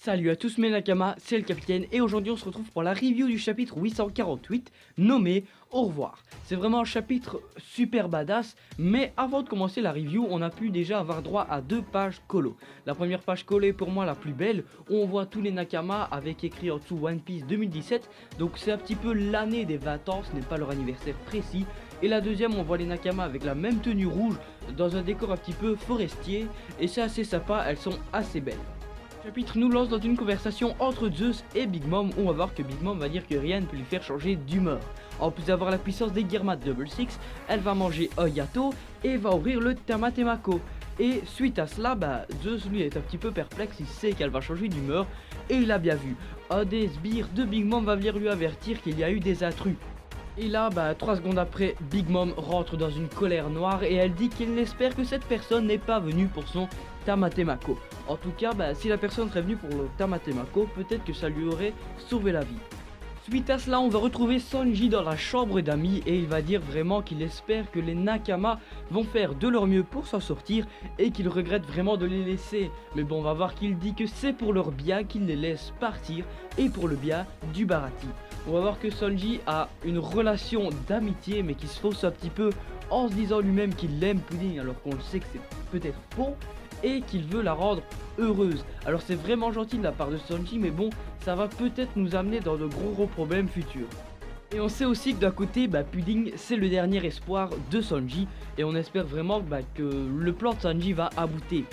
Salut à tous mes Nakamas, c'est le capitaine et aujourd'hui on se retrouve pour la review du chapitre 848 nommé Au revoir. C'est vraiment un chapitre super badass, mais avant de commencer la review, on a pu déjà avoir droit à deux pages colo. La première page colo est pour moi la plus belle, où on voit tous les Nakamas avec écrit en dessous One Piece 2017, donc c'est un petit peu l'année des 20 ans, ce n'est pas leur anniversaire précis. Et la deuxième, on voit les Nakamas avec la même tenue rouge, dans un décor un petit peu forestier, et c'est assez sympa, elles sont assez belles. Le chapitre nous lance dans une conversation entre Zeus et Big Mom où on va voir que Big Mom va dire que rien ne peut lui faire changer d'humeur. En plus d'avoir la puissance des Gearmat Double Six, elle va manger un gâteau et va ouvrir le Tamatemako. Et suite à cela, Zeus lui est un petit peu perplexe, il sait qu'elle va changer d'humeur et il a bien vu. Un des sbires de Big Mom va venir lui avertir qu'il y a eu des intrus. Et là, 3 secondes après, Big Mom rentre dans une colère noire et elle dit qu'elle espère que cette personne n'est pas venue pour son Tamatemako. En tout cas, si la personne serait venue pour le Tamatemako, peut-être que ça lui aurait sauvé la vie. Suite à cela, on va retrouver Sanji dans la chambre d'amis et il va dire vraiment qu'il espère que les Nakamas vont faire de leur mieux pour s'en sortir et qu'il regrette vraiment de les laisser. Mais bon, on va voir qu'il dit que c'est pour leur bien qu'il les laisse partir et pour le bien du Baratie. On va voir que Sanji a une relation d'amitié mais qui se fausse un petit peu en se disant lui-même qu'il aime Pudding alors qu'on le sait que c'est peut-être faux et qu'il veut la rendre heureuse. Alors c'est vraiment gentil de la part de Sanji mais bon, ça va peut-être nous amener dans de gros problèmes futurs. Et on sait aussi que d'un côté, Pudding c'est le dernier espoir de Sanji et on espère vraiment que le plan de Sanji va aboutir.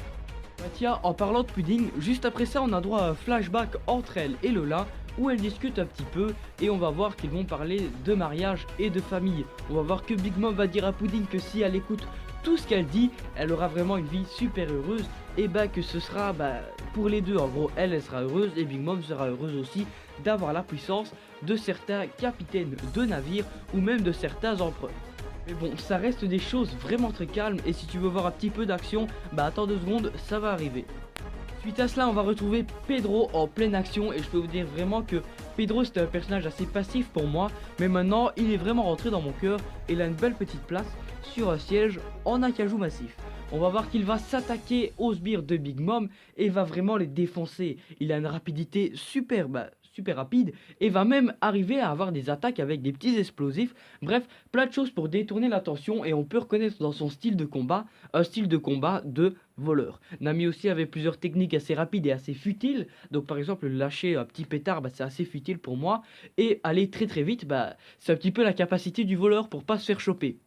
Tiens, en parlant de Pudding, juste après ça on a droit à un flashback entre elle et Lola où elles discutent un petit peu et on va voir qu'ils vont parler de mariage et de famille. On va voir que Big Mom va dire à Pudding que si elle écoute tout ce qu'elle dit, elle aura vraiment une vie super heureuse et que ce sera pour les deux. En gros, elle sera heureuse et Big Mom sera heureuse aussi d'avoir la puissance de certains capitaines de navires ou même de certains empereurs. Mais bon, ça reste des choses vraiment très calmes et si tu veux voir un petit peu d'action, attends 2 secondes, ça va arriver. Suite à cela, on va retrouver Pedro en pleine action et je peux vous dire vraiment que Pedro c'était un personnage assez passif pour moi, mais maintenant il est vraiment rentré dans mon cœur et il a une belle petite place sur un siège en acajou massif. On va voir qu'il va s'attaquer aux sbires de Big Mom et va vraiment les défoncer. Il a une rapidité super rapide et va même arriver à avoir des attaques avec des petits explosifs. Bref, plein de choses pour détourner l'attention et on peut reconnaître dans son style de combat un style de combat de voleur. Nami aussi avait plusieurs techniques assez rapides et assez futiles. Donc par exemple lâcher un petit pétard, c'est assez futile pour moi. Et aller très vite, c'est un petit peu la capacité du voleur pour pas se faire choper.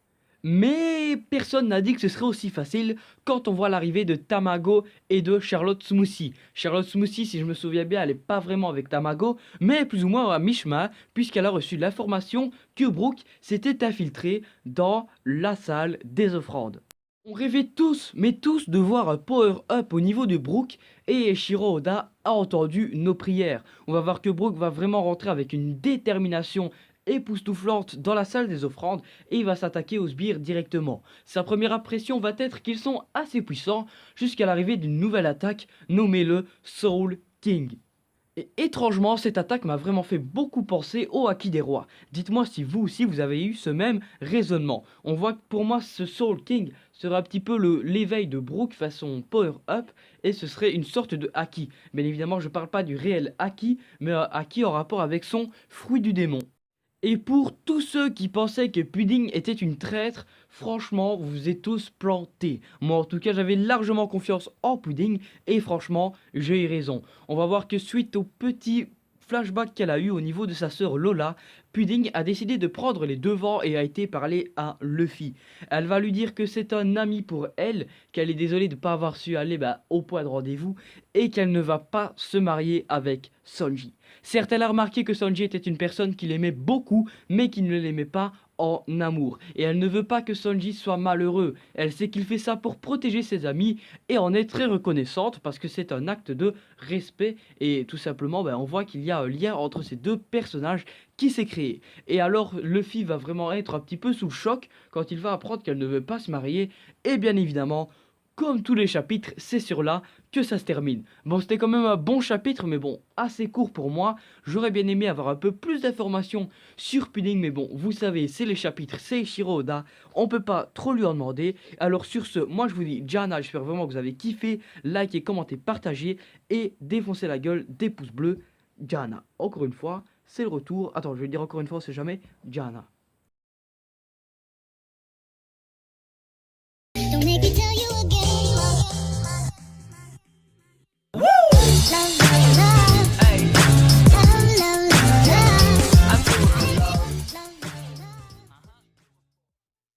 Mais personne n'a dit que ce serait aussi facile quand on voit l'arrivée de Tamago et de Charlotte Smoothie. Charlotte Smoothie, si je me souviens bien, elle n'est pas vraiment avec Tamago, mais plus ou moins à mi-chemin, puisqu'elle a reçu l'information que Brook s'était infiltré dans la salle des offrandes. On rêvait tous, mais tous, de voir un power-up au niveau de Brook, et Shiro Oda a entendu nos prières. On va voir que Brook va vraiment rentrer avec une détermination époustouflante dans la salle des offrandes et il va s'attaquer aux sbires directement. Sa première impression va être qu'ils sont assez puissants jusqu'à l'arrivée d'une nouvelle attaque nommée le Soul King. Et étrangement, cette attaque m'a vraiment fait beaucoup penser au Haki des rois. Dites-moi si vous aussi vous avez eu ce même raisonnement. On voit que pour moi ce Soul King sera un petit peu l'éveil de Brook façon Power Up et ce serait une sorte de Haki. Bien évidemment je parle pas du réel Haki mais un Haki en rapport avec son fruit du démon. Et pour tous ceux qui pensaient que Pudding était une traître, franchement, vous vous êtes tous plantés. Moi, en tout cas, j'avais largement confiance en Pudding et franchement, j'ai eu raison. On va voir que suite au petit flashback qu'elle a eu au niveau de sa sœur Lola, Pudding a décidé de prendre les devants et a été parler à Luffy. Elle va lui dire que c'est un ami pour elle, qu'elle est désolée de ne pas avoir su aller au point de rendez-vous et qu'elle ne va pas se marier avec Sanji. Certes, elle a remarqué que Sanji était une personne qu'il aimait beaucoup, mais qui ne l'aimait pas en amour. Et elle ne veut pas que Sanji soit malheureux. Elle sait qu'il fait ça pour protéger ses amis et en est très reconnaissante parce que c'est un acte de respect. Et tout simplement, on voit qu'il y a un lien entre ces deux personnages qui s'est créé. Et alors, Luffy va vraiment être un petit peu sous le choc quand il va apprendre qu'elle ne veut pas se marier. Et bien évidemment, comme tous les chapitres, c'est sur là que ça se termine. Bon, c'était quand même un bon chapitre, mais bon, assez court pour moi. J'aurais bien aimé avoir un peu plus d'informations sur Pudding, mais bon, vous savez, c'est les chapitres, c'est Eiichiro Oda, on peut pas trop lui en demander. Alors sur ce, moi je vous dis Jana, j'espère vraiment que vous avez kiffé. Likez, commentez, partagez et défoncez la gueule des pouces bleus. Jana, encore une fois, c'est le retour. Attends, je vais le dire encore une fois, on sait jamais. Jana.